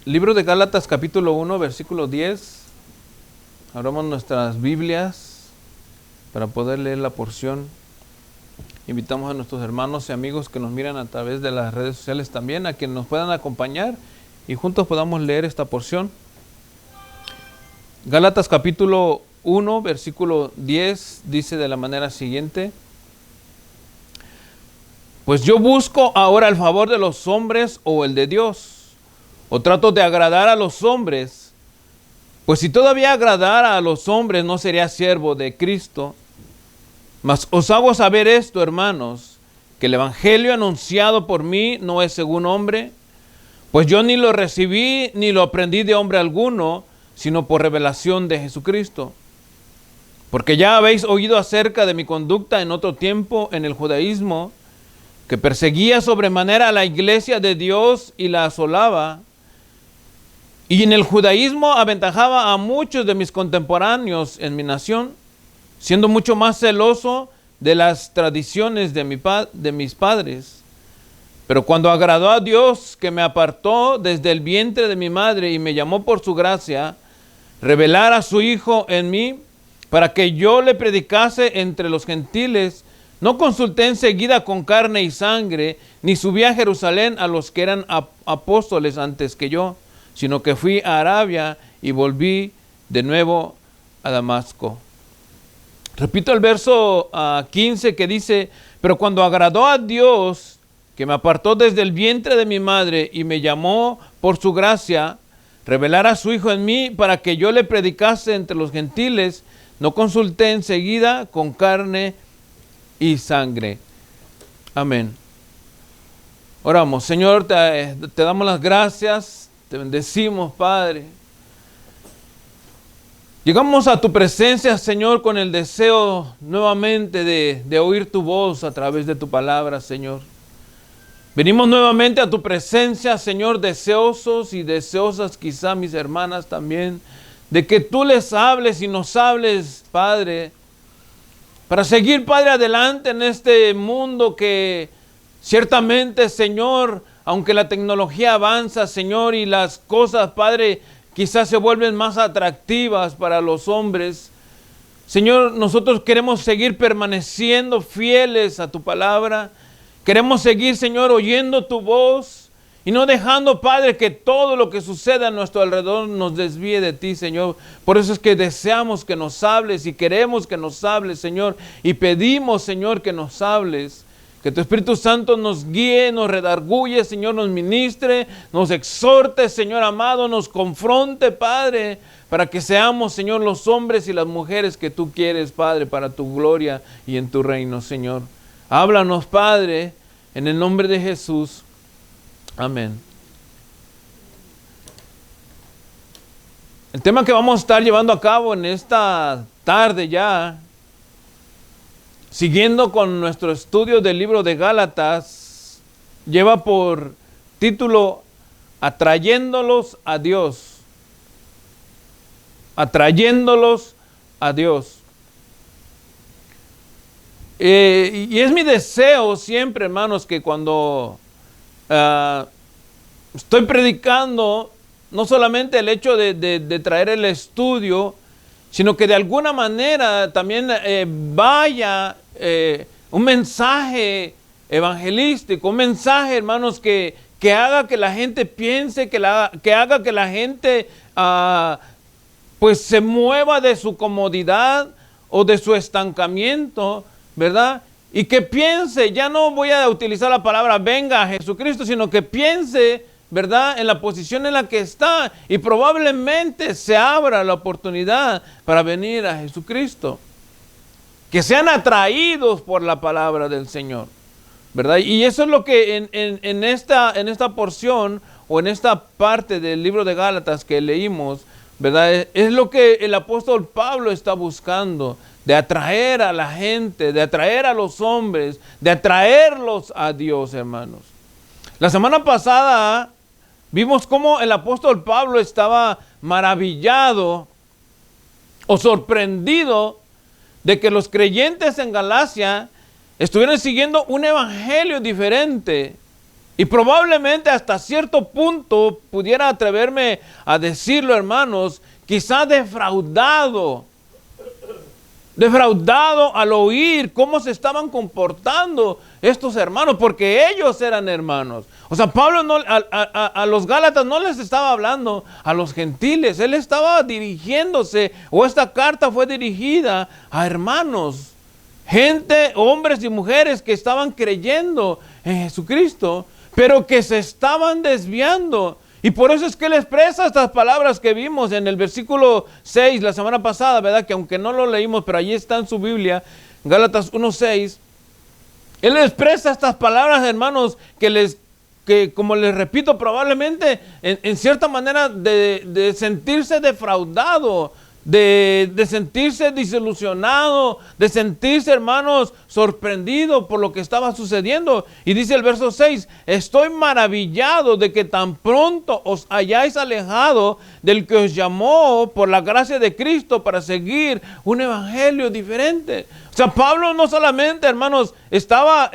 Libro de Gálatas capítulo 1, versículo 10. Abramos nuestras Biblias para poder leer la porción. Invitamos a nuestros hermanos y amigos que nos miran a través de las redes sociales también a que nos puedan acompañar y juntos podamos leer esta porción. Gálatas capítulo 1, versículo 10 dice de la manera siguiente: Pues yo busco ahora el favor de los hombres o el de Dios, o trato de agradar a los hombres. Pues si todavía agradara a los hombres, no sería siervo de Cristo. Mas os hago saber esto, hermanos, que el evangelio anunciado por mí no es según hombre, pues yo ni lo recibí ni lo aprendí de hombre alguno, sino por revelación de Jesucristo. Porque ya habéis oído acerca de mi conducta en otro tiempo en el judaísmo, que perseguía sobremanera a la iglesia de Dios y la asolaba. Y en el judaísmo aventajaba a muchos de mis contemporáneos en mi nación, siendo mucho más celoso de las tradiciones de mis padres. Pero cuando agradó a Dios, que me apartó desde el vientre de mi madre y me llamó por su gracia, revelar a su Hijo en mí, para que yo le predicase entre los gentiles, no consulté enseguida con carne y sangre, ni subí a Jerusalén a los que eran apóstoles antes que yo, sino que fui a Arabia y volví de nuevo a Damasco. Repito el verso 15 que dice: pero cuando agradó a Dios, que me apartó desde el vientre de mi madre y me llamó por su gracia, revelar a su Hijo en mí para que yo le predicase entre los gentiles, no consulté enseguida con carne y sangre. Amén. Oramos. Señor, te damos las gracias, te bendecimos, Padre. Llegamos a tu presencia, Señor, con el deseo nuevamente de oír tu voz a través de tu palabra, Señor. Venimos nuevamente a tu presencia, Señor, deseosos y deseosas, quizá mis hermanas también, de que tú les hables y nos hables, Padre, para seguir, Padre, adelante en este mundo que ciertamente, Señor, aunque la tecnología avanza, Señor, y las cosas, Padre, quizás se vuelven más atractivas para los hombres, Señor, nosotros queremos seguir permaneciendo fieles a tu palabra. Queremos seguir, Señor, oyendo tu voz y no dejando, Padre, que todo lo que suceda a nuestro alrededor nos desvíe de ti, Señor. Por eso es que deseamos que nos hables y queremos que nos hables, Señor. Y pedimos, Señor, que nos hables. Que tu Espíritu Santo nos guíe, nos redarguye, Señor, nos ministre, nos exhorte, Señor amado, nos confronte, Padre, para que seamos, Señor, los hombres y las mujeres que tú quieres, Padre, para tu gloria y en tu reino, Señor. Háblanos, Padre, en el nombre de Jesús. Amén. El tema que vamos a estar llevando a cabo en esta tarde ya, siguiendo con nuestro estudio del libro de Gálatas, lleva por título Atrayéndolos a Dios. Atrayéndolos a Dios. Y es mi deseo siempre, hermanos, que cuando estoy predicando, no solamente el hecho de traer el estudio, sino que de alguna manera también vaya un mensaje evangelístico, un mensaje, hermanos, que haga que la gente piense, que haga que la gente pues se mueva de su comodidad o de su estancamiento, ¿verdad? Y que piense, ya no voy a utilizar la palabra venga a Jesucristo, sino que piense, ¿verdad?, en la posición en la que está y probablemente se abra la oportunidad para venir a Jesucristo. Que sean atraídos por la palabra del Señor, ¿verdad? Y eso es lo que en esta porción o en esta parte del libro de Gálatas que leímos, ¿verdad? Es lo que el apóstol Pablo está buscando, de atraer a la gente, de atraer a los hombres, de atraerlos a Dios, hermanos. La semana pasada vimos cómo el apóstol Pablo estaba maravillado o sorprendido de que los creyentes en Galacia estuvieran siguiendo un evangelio diferente Y probablemente hasta cierto punto pudiera atreverme a decirlo, hermanos, quizás defraudado al oír cómo se estaban comportando estos hermanos, porque ellos eran hermanos. O sea, Pablo a los Gálatas no les estaba hablando a los gentiles, él estaba dirigiéndose, o esta carta fue dirigida a hermanos, gente, hombres y mujeres que estaban creyendo en Jesucristo, pero que se estaban desviando. Y por eso es que él expresa estas palabras que vimos en el versículo 6 la semana pasada, ¿verdad? Que aunque no lo leímos, pero allí está en su Biblia, Gálatas 1:6. Él expresa estas palabras, hermanos, que como les repito, probablemente en cierta manera de sentirse defraudado, de sentirse desilusionado, de sentirse, hermanos, sorprendido por lo que estaba sucediendo. Y dice el verso 6, estoy maravillado de que tan pronto os hayáis alejado del que os llamó por la gracia de Cristo para seguir un evangelio diferente. O sea, Pablo no solamente, hermanos, estaba,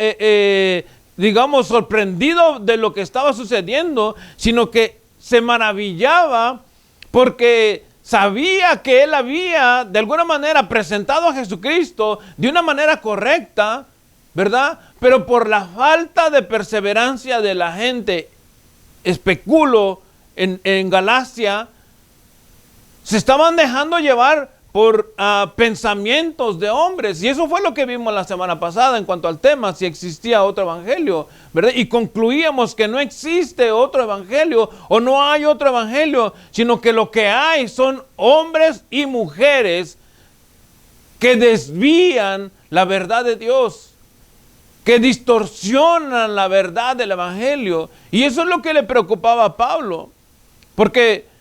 digamos, sorprendido de lo que estaba sucediendo, sino que se maravillaba porque sabía que él había de alguna manera presentado a Jesucristo de una manera correcta, ¿verdad? Pero por la falta de perseverancia de la gente, especulo, en Galacia, se estaban dejando llevar por pensamientos de hombres. Y eso fue lo que vimos la semana pasada en cuanto al tema, si existía otro evangelio, ¿verdad? Y concluíamos que no existe otro evangelio o no hay otro evangelio, sino que lo que hay son hombres y mujeres que desvían la verdad de Dios, que distorsionan la verdad del evangelio. Y eso es lo que le preocupaba a Pablo, porque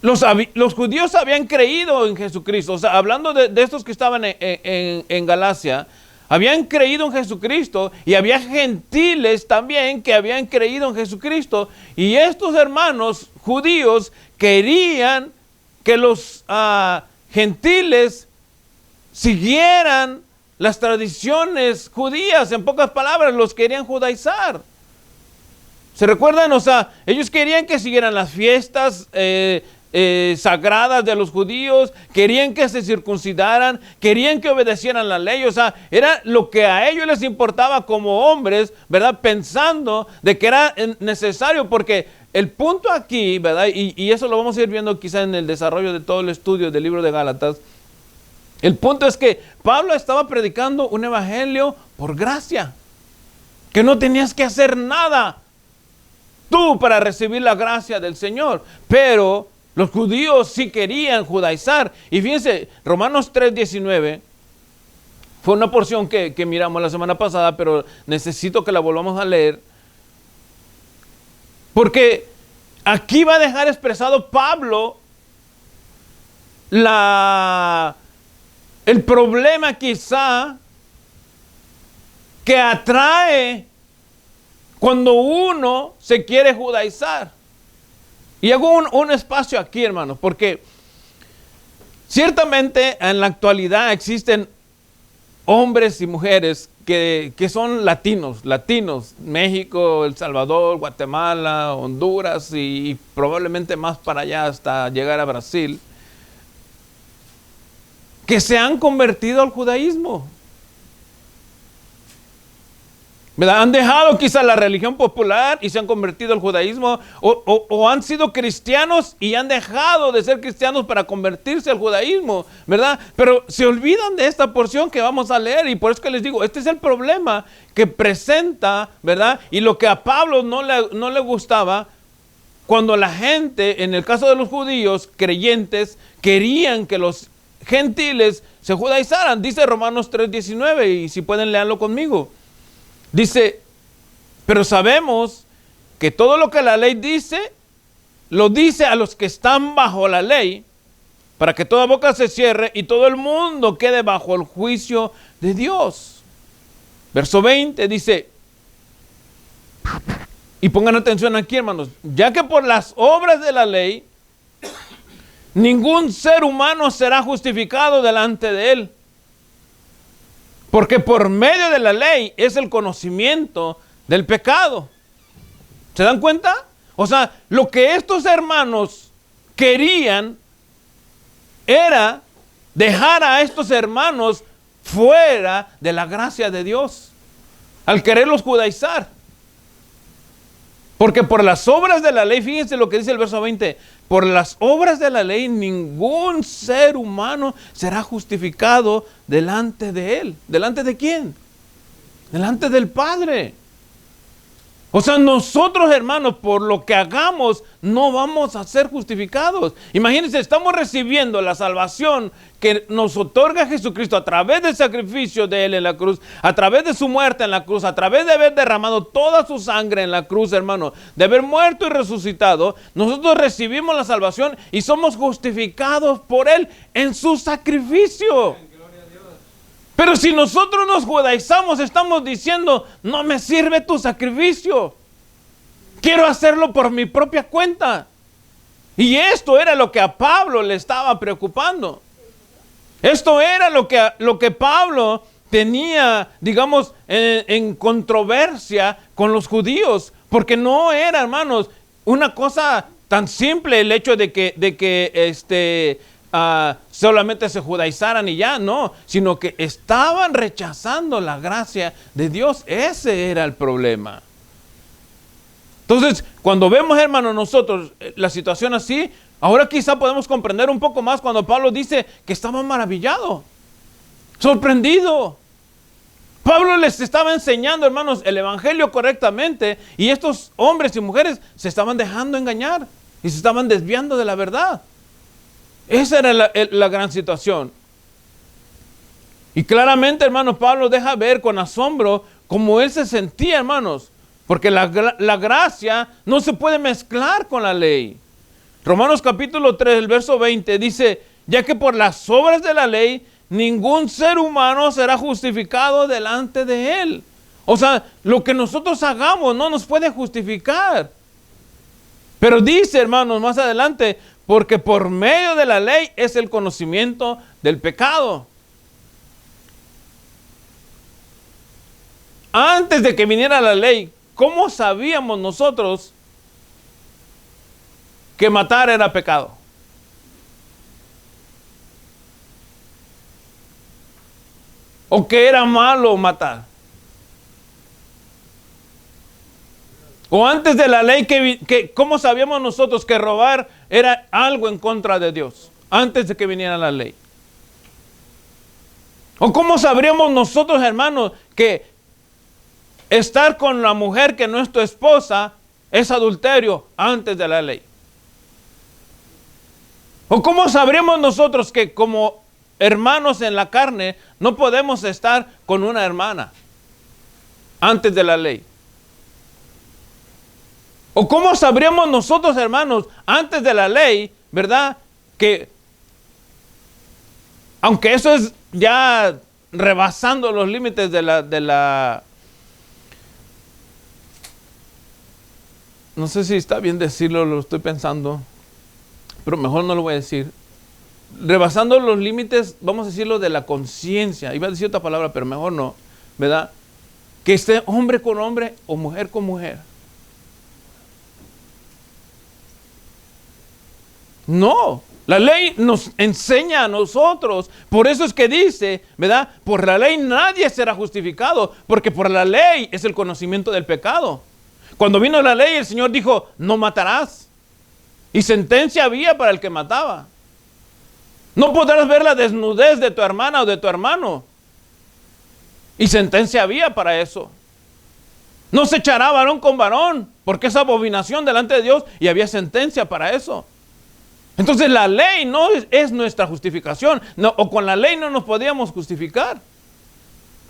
los judíos habían creído en Jesucristo. O sea, hablando de estos que estaban en Galacia, habían creído en Jesucristo, y había gentiles también que habían creído en Jesucristo. Y estos hermanos judíos querían que los gentiles siguieran las tradiciones judías. En pocas palabras, los querían judaizar. ¿Se recuerdan? O sea, ellos querían que siguieran las fiestas sagradas de los judíos, querían que se circuncidaran, querían que obedecieran la ley. O sea, era lo que a ellos les importaba como hombres, ¿verdad? Pensando de que era necesario, porque el punto aquí, ¿verdad? Y eso lo vamos a ir viendo quizá en el desarrollo de todo el estudio del libro de Gálatas. El punto es que Pablo estaba predicando un evangelio por gracia, que no tenías que hacer nada tú para recibir la gracia del Señor, pero los judíos sí querían judaizar. Y fíjense, Romanos 3:19 fue una porción que miramos la semana pasada, pero necesito que la volvamos a leer, porque aquí va a dejar expresado Pablo el problema quizá que atrae cuando uno se quiere judaizar. Y hago un espacio aquí, hermanos, porque ciertamente en la actualidad existen hombres y mujeres que son latinos, México, El Salvador, Guatemala, Honduras y probablemente más para allá hasta llegar a Brasil, que se han convertido al judaísmo, ¿verdad? Han dejado quizá la religión popular y se han convertido al judaísmo, o han sido cristianos y han dejado de ser cristianos para convertirse al judaísmo, ¿verdad? Pero se olvidan de esta porción que vamos a leer, y por eso que les digo, este es el problema que presenta, ¿verdad? Y lo que a Pablo no le gustaba, cuando la gente, en el caso de los judíos creyentes, querían que los gentiles se judaizaran. Dice Romanos 3:19, y si pueden leerlo conmigo. Dice, pero sabemos que todo lo que la ley dice, lo dice a los que están bajo la ley, para que toda boca se cierre y todo el mundo quede bajo el juicio de Dios. Verso 20 dice, y pongan atención aquí, hermanos, ya que por las obras de la ley, ningún ser humano será justificado delante de él. Porque por medio de la ley es el conocimiento del pecado. ¿Se dan cuenta? O sea, lo que estos hermanos querían era dejar a estos hermanos fuera de la gracia de Dios, al quererlos judaizar. Porque por las obras de la ley, fíjense lo que dice el verso 20, por las obras de la ley ningún ser humano será justificado delante de él. ¿Delante de quién? Delante del Padre. O sea, nosotros, hermanos, por lo que hagamos, no vamos a ser justificados. Imagínense, estamos recibiendo la salvación que nos otorga Jesucristo a través del sacrificio de Él en la cruz, a través de su muerte en la cruz, a través de haber derramado toda su sangre en la cruz, hermano, de haber muerto y resucitado. Nosotros recibimos la salvación y somos justificados por Él en su sacrificio. Pero si nosotros nos judaizamos, estamos diciendo, no me sirve tu sacrificio. Quiero hacerlo por mi propia cuenta. Y esto era lo que a Pablo le estaba preocupando. Esto era lo que Pablo tenía, digamos, en controversia con los judíos. Porque no era, hermanos, una cosa tan simple el hecho de que solamente se judaizaran y ya, no, sino que estaban rechazando la gracia de Dios. Ese era el problema. Entonces, cuando vemos, hermanos, nosotros la situación así, ahora quizá podemos comprender un poco más cuando Pablo dice que estaba maravillado, sorprendido. Pablo les estaba enseñando, hermanos, el evangelio correctamente, y estos hombres y mujeres se estaban dejando engañar y se estaban desviando de la verdad. Esa era la gran situación. Y claramente, hermanos, Pablo deja ver con asombro cómo él se sentía, hermanos, porque la gracia no se puede mezclar con la ley. Romanos capítulo 3, el verso 20 dice, ya que por las obras de la ley ningún ser humano será justificado delante de él. O sea, lo que nosotros hagamos no nos puede justificar. Pero dice, hermanos, más adelante, porque por medio de la ley es el conocimiento del pecado. Antes de que viniera la ley, ¿cómo sabíamos nosotros que matar era pecado? ¿O que era malo matar? O antes de la ley, ¿cómo sabíamos nosotros que robar era algo en contra de Dios? Antes de que viniera la ley. ¿O cómo sabríamos nosotros, hermanos, que estar con la mujer que no es tu esposa es adulterio antes de la ley? ¿O cómo sabríamos nosotros que como hermanos en la carne no podemos estar con una hermana antes de la ley? ¿O cómo sabríamos nosotros, hermanos, antes de la ley, verdad, que aunque eso es ya rebasando los límites de la no sé si está bien decirlo, lo estoy pensando, pero mejor no lo voy a decir. Rebasando los límites, vamos a decirlo, de la conciencia. Iba a decir otra palabra, pero mejor no, ¿verdad? Que esté hombre con hombre o mujer con mujer. No, la ley nos enseña a nosotros. Por eso es que dice, ¿verdad? Por la ley nadie será justificado, porque por la ley es el conocimiento del pecado. Cuando vino la ley, el Señor dijo, no matarás. Y sentencia había para el que mataba. No podrás ver la desnudez de tu hermana o de tu hermano. Y sentencia había para eso. No se echará varón con varón, porque es abominación delante de Dios, y había sentencia para eso. Entonces la ley no es nuestra justificación, no, o con la ley no nos podíamos justificar.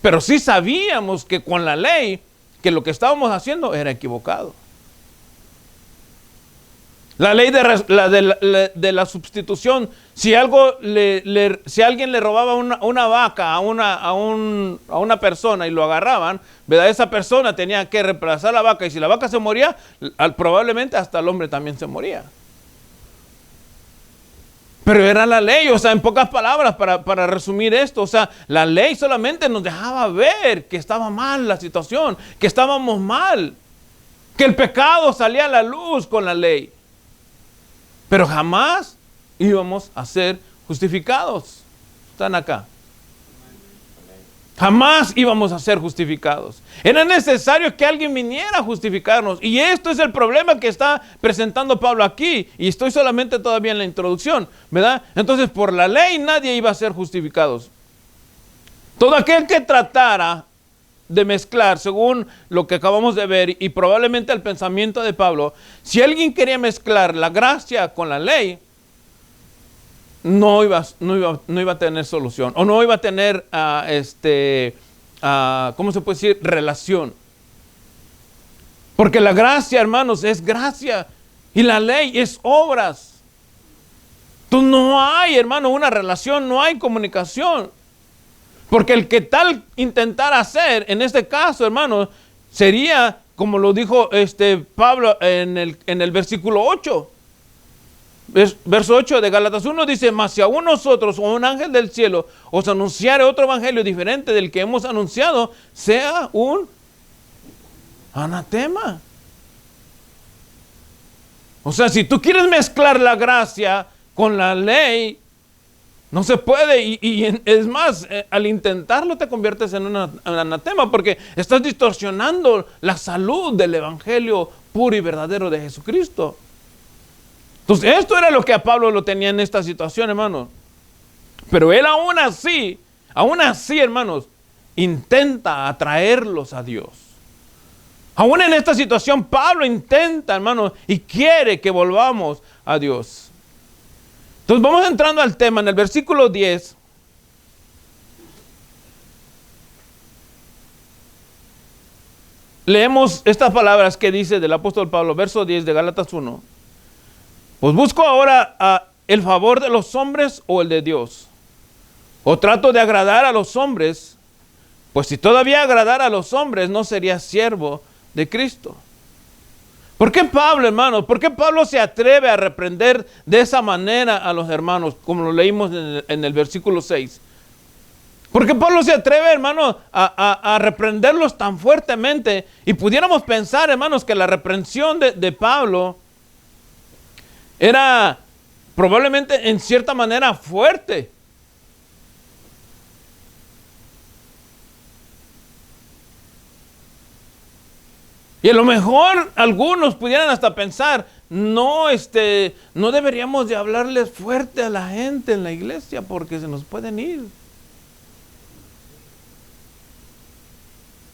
Pero sí sabíamos que con la ley, que lo que estábamos haciendo era equivocado. La ley de la sustitución, si alguien le robaba una vaca a una persona y lo agarraban, ¿verdad? Esa persona tenía que reemplazar la vaca, y si la vaca se moría, probablemente hasta el hombre también se moría. Pero era la ley, o sea, en pocas palabras, para resumir esto, o sea, la ley solamente nos dejaba ver que estaba mal la situación, que estábamos mal, que el pecado salía a la luz con la ley. Pero jamás íbamos a ser justificados. Están acá. Jamás íbamos a ser justificados. Era necesario que alguien viniera a justificarnos. Y esto es el problema que está presentando Pablo aquí. Y estoy solamente todavía en la introducción, ¿verdad? Entonces, por la ley nadie iba a ser justificados. Todo aquel que tratara de mezclar, según lo que acabamos de ver, y probablemente el pensamiento de Pablo, si alguien quería mezclar la gracia con la ley, no iba a tener solución, o no iba a tener, ¿cómo se puede decir? Relación. Porque la gracia, hermanos, es gracia, y la ley es obras. Entonces no hay, hermano, una relación, no hay comunicación. Porque el que tal intentar hacer, en este caso, hermano, sería, como lo dijo Pablo en el versículo 8. Verso 8 de Gálatas 1 dice: mas si aún nosotros o un ángel del cielo os anunciare otro evangelio diferente del que hemos anunciado, sea un anatema. O sea, si tú quieres mezclar la gracia con la ley, no se puede, y es más, al intentarlo te conviertes en un anatema, porque estás distorsionando la salud del evangelio puro y verdadero de Jesucristo. Entonces, esto era lo que a Pablo lo tenía en esta situación, hermanos. Pero él aún así, hermanos, intenta atraerlos a Dios. Aún en esta situación, Pablo intenta, hermanos, y quiere que volvamos a Dios. Entonces, vamos entrando al tema en el versículo 10. Leemos estas palabras que dice del apóstol Pablo, verso 10 de Gálatas 1. Pues busco ahora el favor de los hombres o el de Dios. O trato de agradar a los hombres, pues si todavía agradara a los hombres, no sería siervo de Cristo. ¿Por qué Pablo, hermanos? ¿Por qué Pablo se atreve a reprender de esa manera a los hermanos, como lo leímos en el versículo 6? ¿Por qué Pablo se atreve, hermanos, a reprenderlos tan fuertemente? Y pudiéramos pensar, hermanos, que la reprensión de Pablo era probablemente en cierta manera fuerte. Y a lo mejor algunos pudieran hasta pensar, no deberíamos de hablarles fuerte a la gente en la iglesia porque se nos pueden ir.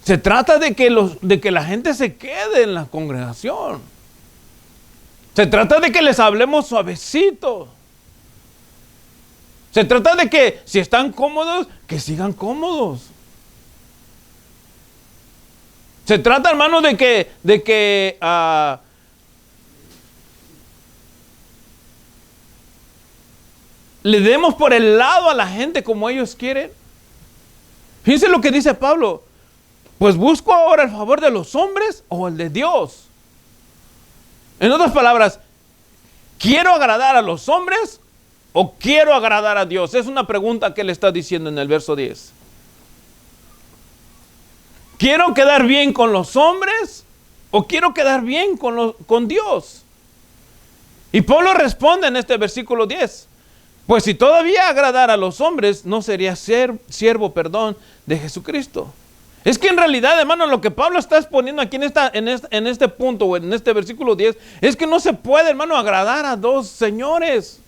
Se trata de que la gente se quede en la congregación. Se trata de que les hablemos suavecito. Se trata de que si están cómodos, que sigan cómodos. Se trata, hermano, de que le demos por el lado a la gente como ellos quieren. Fíjense lo que dice Pablo. Pues busco ahora el favor de los hombres o el de Dios. En otras palabras, ¿quiero agradar a los hombres o quiero agradar a Dios? Es una pregunta que él está diciendo en el verso 10. ¿Quiero quedar bien con los hombres o quiero quedar bien con Dios? Y Pablo responde en este versículo 10. Pues si todavía agradara a los hombres, no sería siervo de Jesucristo. Es que en realidad, hermano, lo que Pablo está exponiendo aquí en este punto o en este versículo 10 es que no se puede, hermano, agradar a dos señores.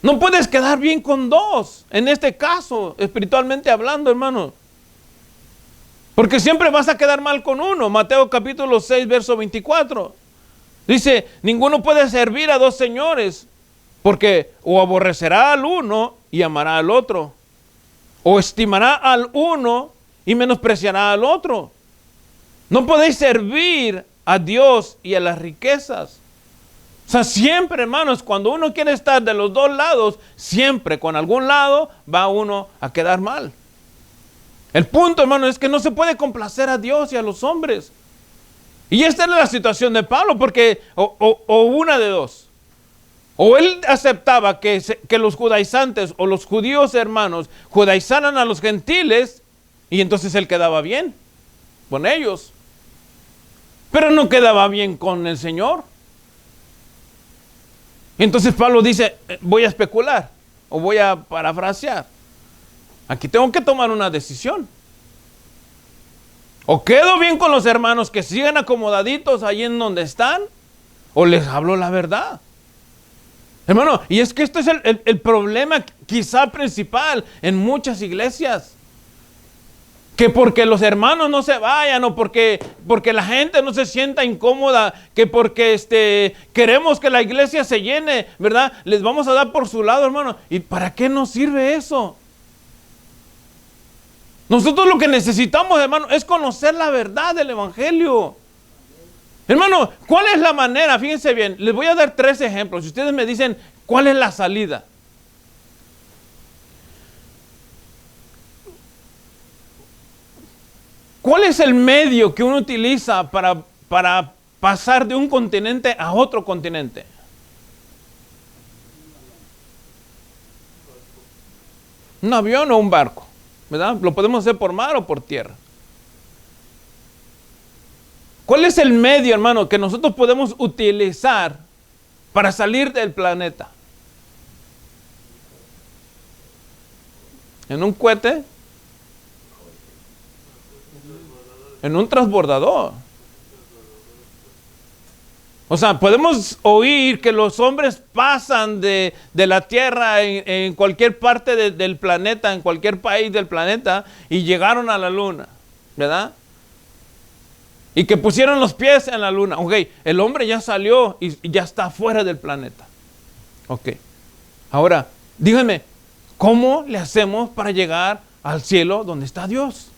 No puedes quedar bien con dos, en este caso, espiritualmente hablando, hermano. Porque siempre vas a quedar mal con uno. Mateo capítulo 6, verso 24. Dice, ninguno puede servir a dos señores, porque o aborrecerá al uno y amará al otro, o estimará al uno y menospreciará al otro. No podéis servir a Dios y a las riquezas. O sea, siempre, hermanos, cuando uno quiere estar de los dos lados, siempre con algún lado va uno a quedar mal. El punto, hermano, es que no se puede complacer a Dios y a los hombres. Y esta es la situación de Pablo, porque o una de dos. O él aceptaba que los judaizantes o los judíos hermanos judaizaran a los gentiles y entonces él quedaba bien con ellos. Pero no quedaba bien con el Señor. Entonces Pablo dice, voy a especular o voy a parafrasear. Aquí tengo que tomar una decisión. O quedo bien con los hermanos que siguen acomodaditos ahí en donde están, o les hablo la verdad. Hermano, y es que este es el problema quizá principal en muchas iglesias. Que porque los hermanos no se vayan, o porque la gente no se sienta incómoda, que porque queremos que la iglesia se llene, ¿verdad? Les vamos a dar por su lado, hermano. ¿Y para qué nos sirve eso? Nosotros lo que necesitamos, hermano, es conocer la verdad del evangelio. Hermano, ¿cuál es la manera? Fíjense bien, les voy a dar 3 ejemplos. Si ustedes me dicen, ¿cuál es la salida? ¿Cuál es el medio que uno utiliza para pasar de un continente a otro continente? Un avión o un barco, ¿verdad? Lo podemos hacer por mar o por tierra. ¿Cuál es el medio, hermano, que nosotros podemos utilizar para salir del planeta? ¿En un cohete? En un transbordador. O sea, podemos oír que los hombres pasan de la Tierra en cualquier parte del planeta, en cualquier país del planeta, y llegaron a la Luna, ¿verdad? Y que pusieron los pies en la Luna. Ok, el hombre ya salió y ya está fuera del planeta. Ok, ahora, díganme, ¿cómo le hacemos para llegar al cielo donde está Dios?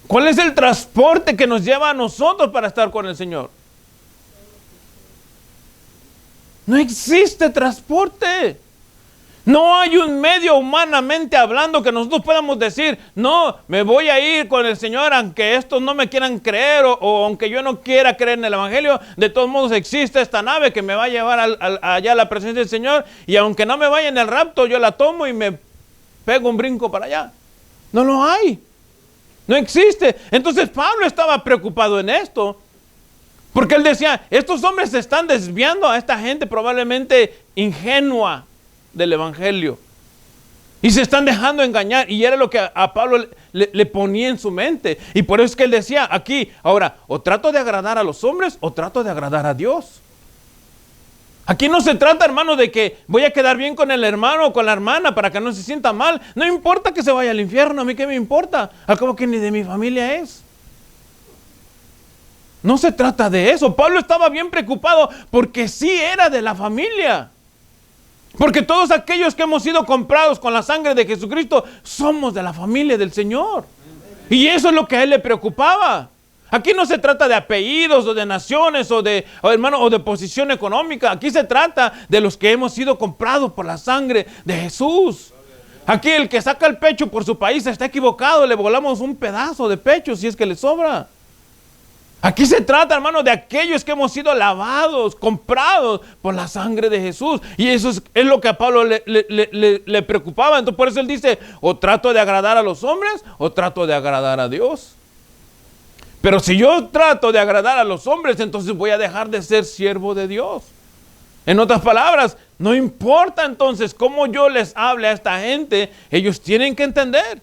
¿Cuál es el transporte que nos lleva a nosotros para estar con el Señor? No existe transporte. No hay un medio humanamente hablando que nosotros podamos decir, no, me voy a ir con el Señor aunque estos no me quieran creer o aunque yo no quiera creer en el Evangelio. De todos modos existe esta nave que me va a llevar allá a la presencia del Señor, y aunque no me vaya en el rapto, yo la tomo y me pego un brinco para allá. No lo hay. No existe. Entonces Pablo estaba preocupado en esto, porque él decía, estos hombres se están desviando a esta gente probablemente ingenua del evangelio, y se están dejando engañar, y era lo que a Pablo le ponía en su mente, y por eso es que él decía aquí, ahora, o trato de agradar a los hombres, o trato de agradar a Dios. Aquí no se trata, hermano, de que voy a quedar bien con el hermano o con la hermana para que no se sienta mal. No importa que se vaya al infierno, a mí qué me importa. Al cabo que ni de mi familia es. No se trata de eso. Pablo estaba bien preocupado porque sí era de la familia. Porque todos aquellos que hemos sido comprados con la sangre de Jesucristo somos de la familia del Señor. Y eso es lo que a él le preocupaba. Aquí no se trata de apellidos o de naciones o de posición económica. Aquí se trata de los que hemos sido comprados por la sangre de Jesús. Aquí el que saca el pecho por su país está equivocado. Le volamos un pedazo de pecho si es que le sobra. Aquí se trata, hermano, de aquellos que hemos sido lavados, comprados por la sangre de Jesús. Y eso es lo que a Pablo le preocupaba. Entonces por eso él dice, o trato de agradar a los hombres o trato de agradar a Dios. Pero si yo trato de agradar a los hombres, entonces voy a dejar de ser siervo de Dios. En otras palabras, no importa entonces cómo yo les hable a esta gente, ellos tienen que entender.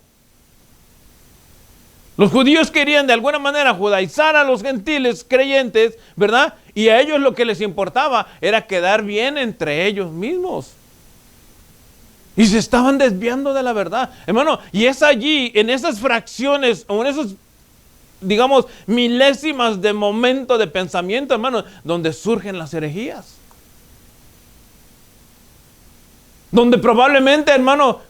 Los judíos querían de alguna manera judaizar a los gentiles creyentes, ¿verdad? Y a ellos lo que les importaba era quedar bien entre ellos mismos. Y se estaban desviando de la verdad. Hermano, y es allí, en esas fracciones, o en esos, digamos, milésimas de momento de pensamiento, hermano, donde surgen las herejías. Donde probablemente, hermano,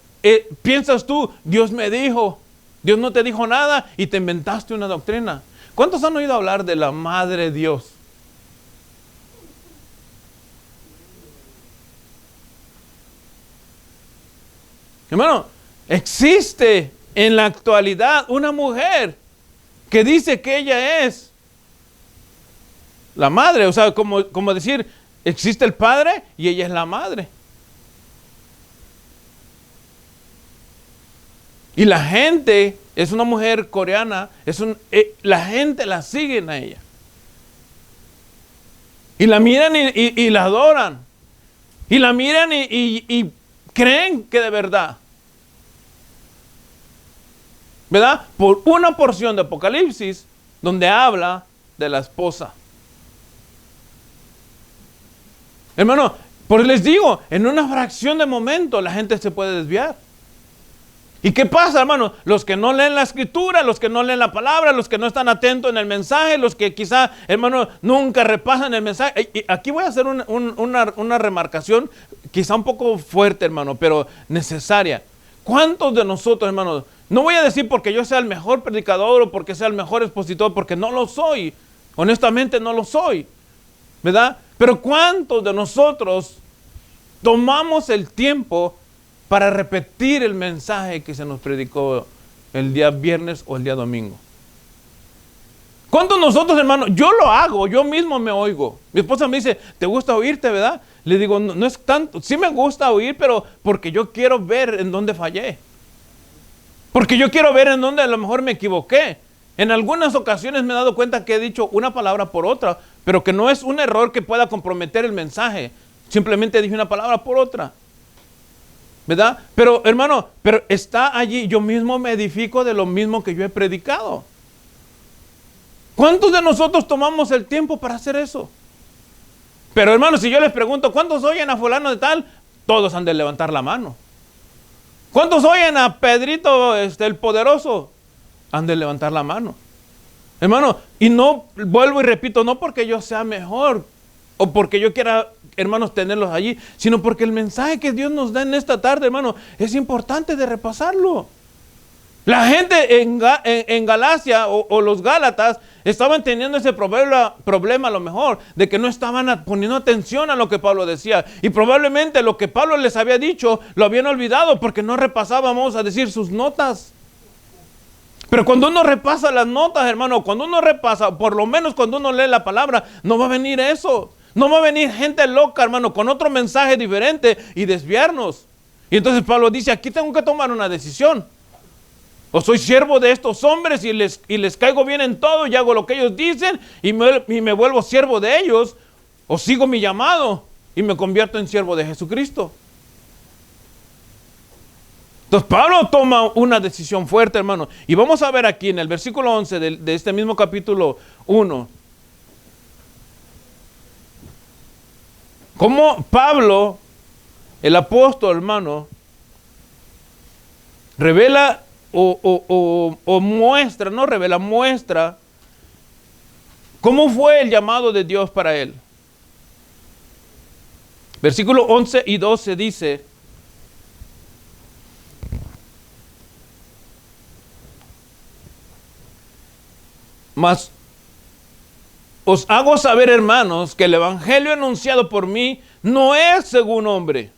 piensas tú, Dios me dijo, Dios no te dijo nada y te inventaste una doctrina. ¿Cuántos han oído hablar de la Madre Dios? Hermano, existe en la actualidad una mujer que dice que ella es la madre. O sea, como decir, existe el padre y ella es la madre. Y la gente, es una mujer coreana, la gente la sigue a ella. Y la miran y la adoran. Y la miran y creen que de verdad. ¿Verdad? Por una porción de Apocalipsis donde habla de la esposa. Hermano, pues les digo, en una fracción de momento la gente se puede desviar. ¿Y qué pasa, hermano? Los que no leen la escritura, los que no leen la palabra, los que no están atentos en el mensaje, los que quizá, hermano, nunca repasan el mensaje. Y aquí voy a hacer una remarcación quizá un poco fuerte, hermano, pero necesaria. ¿Cuántos de nosotros, hermano? No voy a decir porque yo sea el mejor predicador o porque sea el mejor expositor, porque no lo soy. Honestamente no lo soy, ¿verdad? Pero ¿cuántos de nosotros tomamos el tiempo para repetir el mensaje que se nos predicó el día viernes o el día domingo? ¿Cuántos de nosotros, hermano? Yo lo hago, yo mismo me oigo. Mi esposa me dice, ¿te gusta oírte, verdad? Le digo, no, no es tanto, sí me gusta oír, pero porque yo quiero ver en dónde fallé. Porque yo quiero ver en dónde a lo mejor me equivoqué. En algunas ocasiones me he dado cuenta que he dicho una palabra por otra, pero que no es un error que pueda comprometer el mensaje. Simplemente dije una palabra por otra. ¿Verdad? Pero hermano, pero está allí, yo mismo me edifico de lo mismo que yo he predicado. ¿Cuántos de nosotros tomamos el tiempo para hacer eso? Pero hermano, si yo les pregunto, ¿cuántos oyen a fulano de tal? Todos han de levantar la mano. ¿Cuántos oyen a Pedrito, el poderoso? Han de levantar la mano. Hermano, y no, vuelvo y repito, no porque yo sea mejor o porque yo quiera, hermanos, tenerlos allí, sino porque el mensaje que Dios nos da en esta tarde, hermano, es importante de repasarlo. La gente en Galacia o los Gálatas estaban teniendo ese problema a lo mejor, de que no estaban poniendo atención a lo que Pablo decía. Y probablemente lo que Pablo les había dicho lo habían olvidado porque no repasábamos a decir sus notas. Pero cuando uno repasa las notas, hermano, cuando uno repasa, por lo menos cuando uno lee la palabra, no va a venir eso. No va a venir gente loca, hermano, con otro mensaje diferente y desviarnos. Y entonces Pablo dice, aquí tengo que tomar una decisión. O soy siervo de estos hombres y les caigo bien en todo y hago lo que ellos dicen y me vuelvo siervo de ellos, o sigo mi llamado y me convierto en siervo de Jesucristo. Entonces Pablo toma una decisión fuerte, hermano. Y vamos a ver aquí en el versículo 11 de este mismo capítulo 1. Cómo Pablo, el apóstol, hermano, revela o muestra, no revela, muestra cómo fue el llamado de Dios para él. Versículo 11 y 12 dice: mas os hago saber, hermanos, que el evangelio anunciado por mí no es según hombre.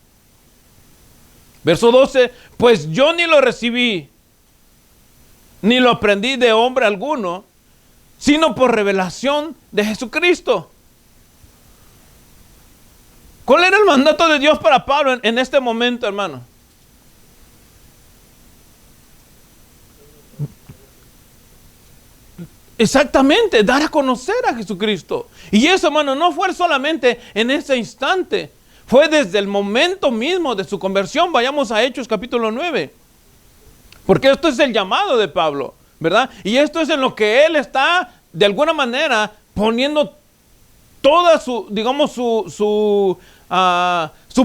Verso 12, pues yo ni lo recibí, ni lo aprendí de hombre alguno, sino por revelación de Jesucristo. ¿Cuál era el mandato de Dios para Pablo en este momento, hermano? Exactamente, dar a conocer a Jesucristo. Y eso, hermano, no fue solamente en ese instante, fue desde el momento mismo de su conversión. Vayamos a Hechos capítulo 9. Porque esto es el llamado de Pablo, ¿verdad? Y esto es en lo que él está, de alguna manera, poniendo toda su, digamos, su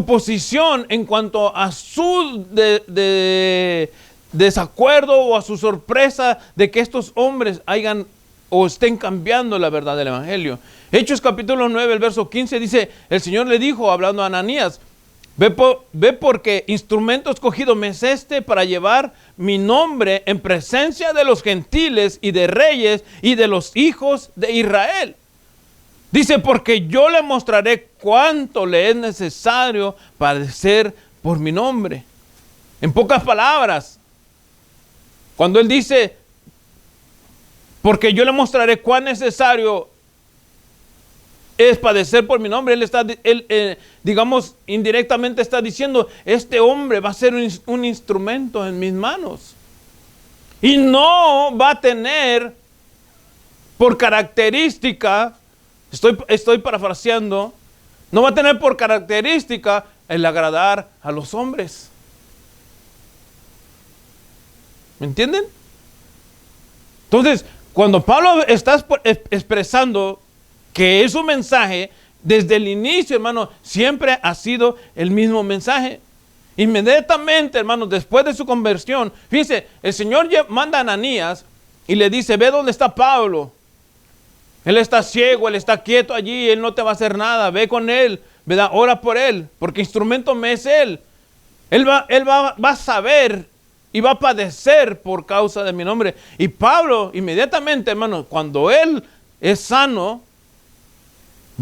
posición en cuanto a su desacuerdo o a su sorpresa de que estos hombres hayan o estén cambiando la verdad del evangelio. Hechos capítulo 9, el verso 15 dice: el Señor le dijo, hablando a Ananías, ve porque instrumento escogido me es este para llevar mi nombre en presencia de los gentiles y de reyes y de los hijos de Israel. Dice, porque yo le mostraré cuánto le es necesario padecer por mi nombre. En pocas palabras, cuando él dice, porque yo le mostraré cuán necesario es padecer por mi nombre. Digamos, indirectamente está diciendo, este hombre va a ser un instrumento en mis manos. Y no va a tener por característica, estoy parafraseando, no va a tener por característica el agradar a los hombres. ¿Me entienden? Entonces, cuando Pablo está expresando que es un mensaje, desde el inicio, hermano, siempre ha sido el mismo mensaje. Inmediatamente, hermano, después de su conversión, fíjense, el Señor manda a Ananías y le dice, ve dónde está Pablo. Él está ciego, él está quieto allí, él no te va a hacer nada, ve con él, ¿verdad? Ora por él, porque instrumento me es él. Él va a saber y va a padecer por causa de mi nombre. Y Pablo, inmediatamente, hermano, cuando él es sano,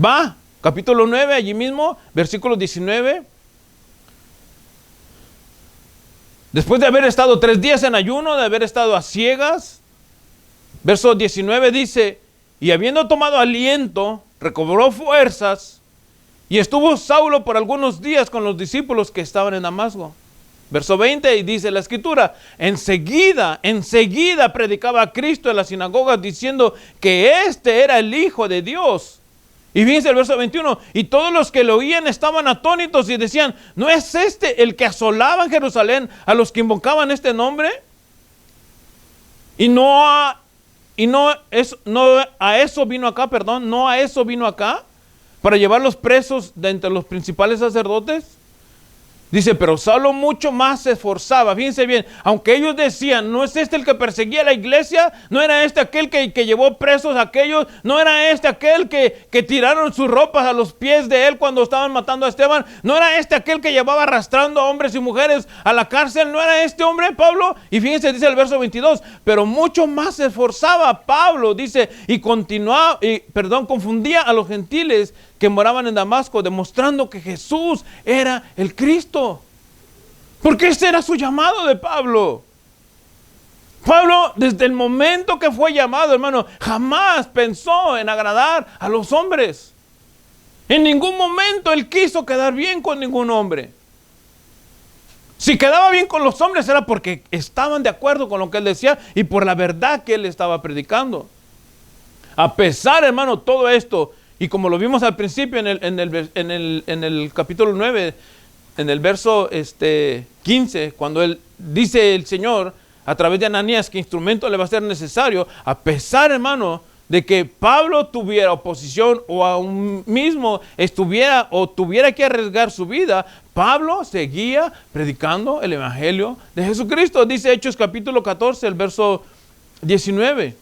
va, capítulo 9, allí mismo, versículo 19. Después de haber estado 3 días en ayuno, de haber estado a ciegas, verso 19 dice, y habiendo tomado aliento, recobró fuerzas, y estuvo Saulo por algunos días con los discípulos que estaban en Damasco. Verso 20, y dice la escritura, enseguida predicaba a Cristo en las sinagogas, diciendo que este era el Hijo de Dios. Y fíjense el verso 21, y todos los que lo oían estaban atónitos y decían, ¿no es este el que asolaba en Jerusalén a los que invocaban este nombre? No a eso vino acá, para llevarlos presos de entre los principales sacerdotes. Dice, pero Saulo mucho más se esforzaba. Fíjense bien, aunque ellos decían, ¿no es este el que perseguía a la iglesia? ¿No era este aquel que llevó presos a aquellos? ¿No era este aquel que tiraron sus ropas a los pies de él cuando estaban matando a Esteban? ¿No era este aquel que llevaba arrastrando a hombres y mujeres a la cárcel? ¿No era este hombre, Pablo? Y fíjense, dice el verso 22, pero mucho más se esforzaba Pablo, dice, confundía a los gentiles que moraban en Damasco, demostrando que Jesús era el Cristo. Porque ese era su llamado de Pablo. Pablo, desde el momento que fue llamado, hermano, jamás pensó en agradar a los hombres. En ningún momento él quiso quedar bien con ningún hombre. Si quedaba bien con los hombres era porque estaban de acuerdo con lo que él decía y por la verdad que él estaba predicando. A pesar, hermano, todo esto, y como lo vimos al principio en el capítulo 9, en el verso 15, cuando él dice el Señor a través de Ananías que instrumento le va a ser necesario, a pesar, hermano, de que Pablo tuviera oposición o aún mismo tuviera que arriesgar su vida, Pablo seguía predicando el evangelio de Jesucristo. Dice Hechos capítulo 14, el verso 19.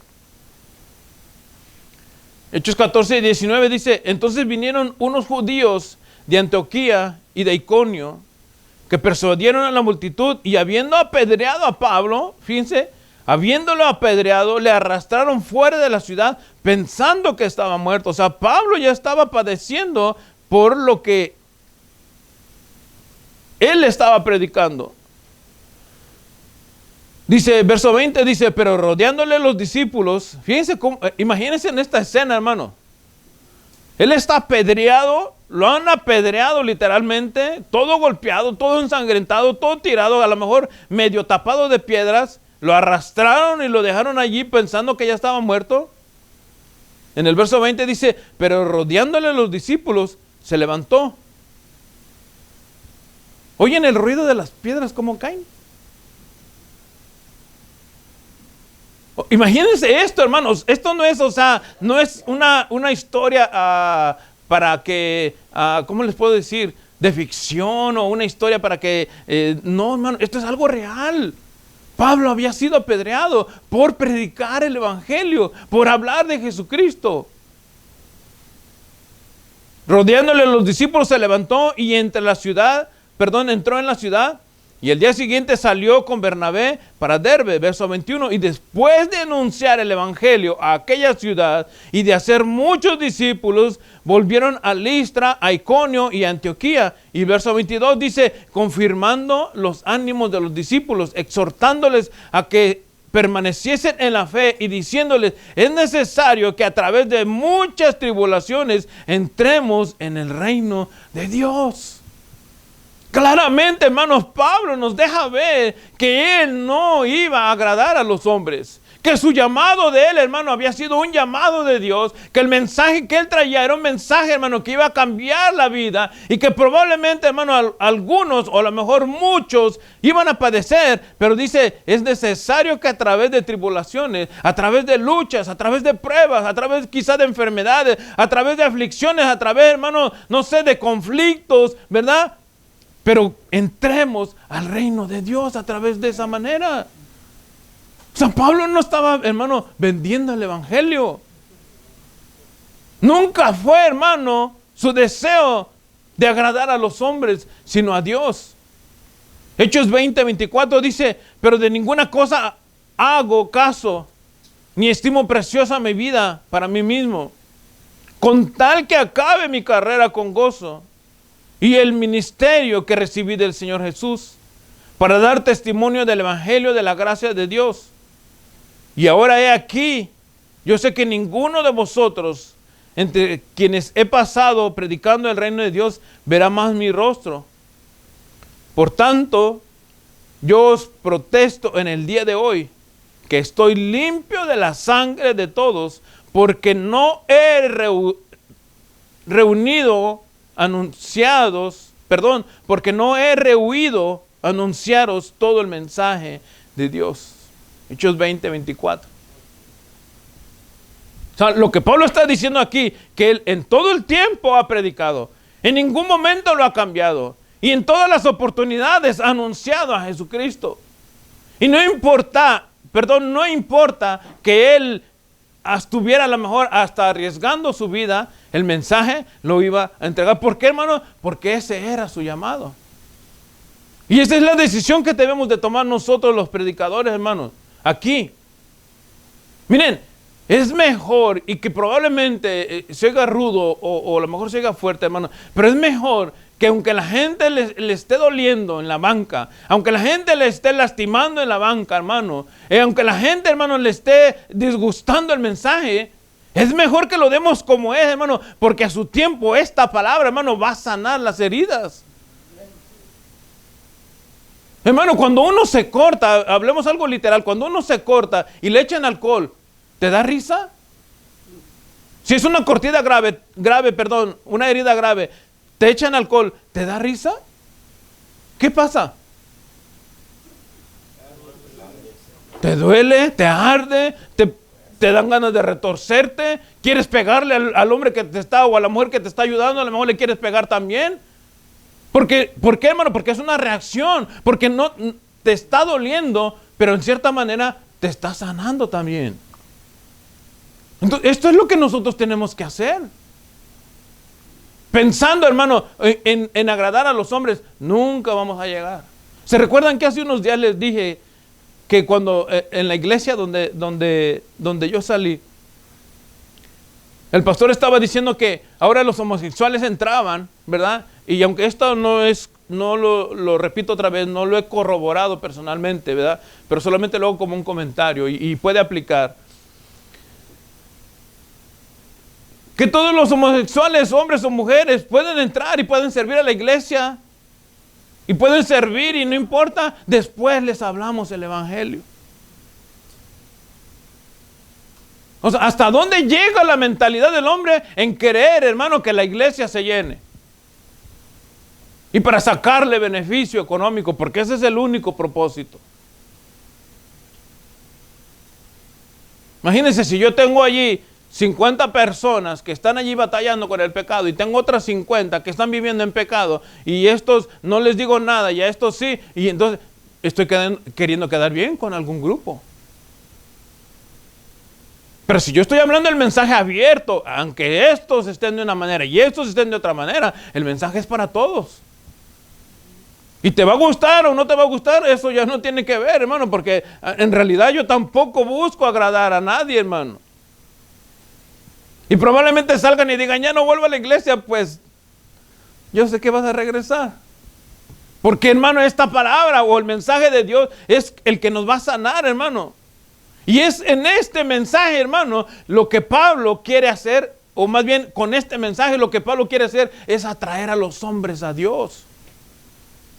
Hechos 14, 19 dice, entonces vinieron unos judíos de Antioquía y de Iconio que persuadieron a la multitud y habiendo apedreado a Pablo, fíjense, habiéndolo apedreado, le arrastraron fuera de la ciudad pensando que estaba muerto. O sea, Pablo ya estaba padeciendo por lo que él estaba predicando. Dice, verso 20 dice, pero rodeándole los discípulos, fíjense, imagínense en esta escena, hermano. Él está apedreado, lo han apedreado literalmente, todo golpeado, todo ensangrentado, todo tirado, a lo mejor medio tapado de piedras. Lo arrastraron y lo dejaron allí pensando que ya estaba muerto. En el verso 20 dice, pero rodeándole los discípulos, se levantó. ¿Oyen el ruido de las piedras cómo caen? Imagínense esto, hermanos. Esto no es, no es una historia para que, ¿cómo les puedo decir? De ficción o una historia para que, no, hermano, esto es algo real. Pablo había sido apedreado por predicar el evangelio, por hablar de Jesucristo. Rodeándole los discípulos se levantó y entró en la ciudad. Y el día siguiente salió con Bernabé para Derbe, verso 21. Y después de anunciar el evangelio a aquella ciudad y de hacer muchos discípulos, volvieron a Listra, a Iconio y a Antioquía. Y verso 22 dice, confirmando los ánimos de los discípulos, exhortándoles a que permaneciesen en la fe y diciéndoles, es necesario que a través de muchas tribulaciones entremos en el reino de Dios. Claramente, hermanos, Pablo nos deja ver que él no iba a agradar a los hombres, que su llamado de él, hermano, había sido un llamado de Dios, que el mensaje que él traía era un mensaje, hermano, que iba a cambiar la vida y que probablemente, hermano, algunos o a lo mejor muchos iban a padecer, pero dice, es necesario que a través de tribulaciones, a través de luchas, a través de pruebas, a través quizás de enfermedades, a través de aflicciones, a través, hermano, no sé, de conflictos, ¿verdad? Pero entremos al reino de Dios a través de esa manera. San Pablo no estaba, hermano, vendiendo el evangelio. Nunca fue, hermano, su deseo de agradar a los hombres, sino a Dios. Hechos 20:24 dice, pero de ninguna cosa hago caso, ni estimo preciosa mi vida para mí mismo, con tal que acabe mi carrera con gozo y el ministerio que recibí del Señor Jesús, para dar testimonio del evangelio de la gracia de Dios. Y ahora he aquí, yo sé que ninguno de vosotros, entre quienes he pasado predicando el reino de Dios, verá más mi rostro. Por tanto, yo os protesto en el día de hoy, que estoy limpio de la sangre de todos, porque no he porque no he rehuido anunciaros todo el mensaje de Dios. Hechos 20:24. O sea, lo que Pablo está diciendo aquí, que él en todo el tiempo ha predicado, en ningún momento lo ha cambiado, y en todas las oportunidades ha anunciado a Jesucristo. Y no importa que él estuviera a lo mejor hasta arriesgando su vida, el mensaje lo iba a entregar. ¿Por qué, hermano? Porque ese era su llamado. Y esa es la decisión que debemos de tomar nosotros los predicadores, hermanos. Aquí, miren, es mejor, y que probablemente se oiga rudo o a lo mejor se oiga fuerte, hermano, pero es mejor que aunque la gente le esté doliendo en la banca, aunque la gente le esté lastimando en la banca, hermano, aunque la gente, hermano, le esté disgustando el mensaje, es mejor que lo demos como es, hermano, porque a su tiempo esta palabra, hermano, va a sanar las heridas. Hermano, cuando uno se corta, hablemos algo literal, cuando uno se corta y le echan alcohol, ¿te da risa? Si es una cortida una herida grave, te echan alcohol, ¿te da risa? ¿Qué pasa? ¿Te duele? ¿Te arde? ¿Te dan ganas de retorcerte? ¿Quieres pegarle al hombre que te está o a la mujer que te está ayudando? A lo mejor le quieres pegar también. ¿Por qué, hermano? Porque es una reacción, porque no te está doliendo, pero en cierta manera te está sanando también. Entonces, esto es lo que nosotros tenemos que hacer. Pensando, hermano, en agradar a los hombres, nunca vamos a llegar. ¿Se recuerdan que hace unos días les dije que cuando en la iglesia donde yo salí, el pastor estaba diciendo que ahora los homosexuales entraban, ¿verdad? Y aunque esto no lo repito otra vez, no lo he corroborado personalmente, ¿verdad? Pero solamente lo hago como un comentario y puede aplicar. Que todos los homosexuales, hombres o mujeres, pueden entrar y pueden servir a la iglesia. Y pueden servir y no importa, después les hablamos el evangelio. O sea, ¿hasta dónde llega la mentalidad del hombre en querer, hermano, que la iglesia se llene? Y para sacarle beneficio económico, porque ese es el único propósito. Imagínense si yo tengo allí 50 personas que están allí batallando con el pecado y tengo otras 50 que están viviendo en pecado y estos no les digo nada y a estos sí, y entonces estoy queriendo quedar bien con algún grupo. Pero si yo estoy hablando del mensaje abierto, aunque estos estén de una manera y estos estén de otra manera, el mensaje es para todos. Y te va a gustar o no te va a gustar, eso ya no tiene que ver, hermano, porque en realidad yo tampoco busco agradar a nadie, hermano. Y probablemente salgan y digan, ya no vuelvo a la iglesia, pues yo sé que vas a regresar. Porque, hermano, esta palabra o el mensaje de Dios es el que nos va a sanar, hermano. Y es en este mensaje, hermano, lo que Pablo quiere hacer, o más bien con este mensaje lo que Pablo quiere hacer es atraer a los hombres a Dios.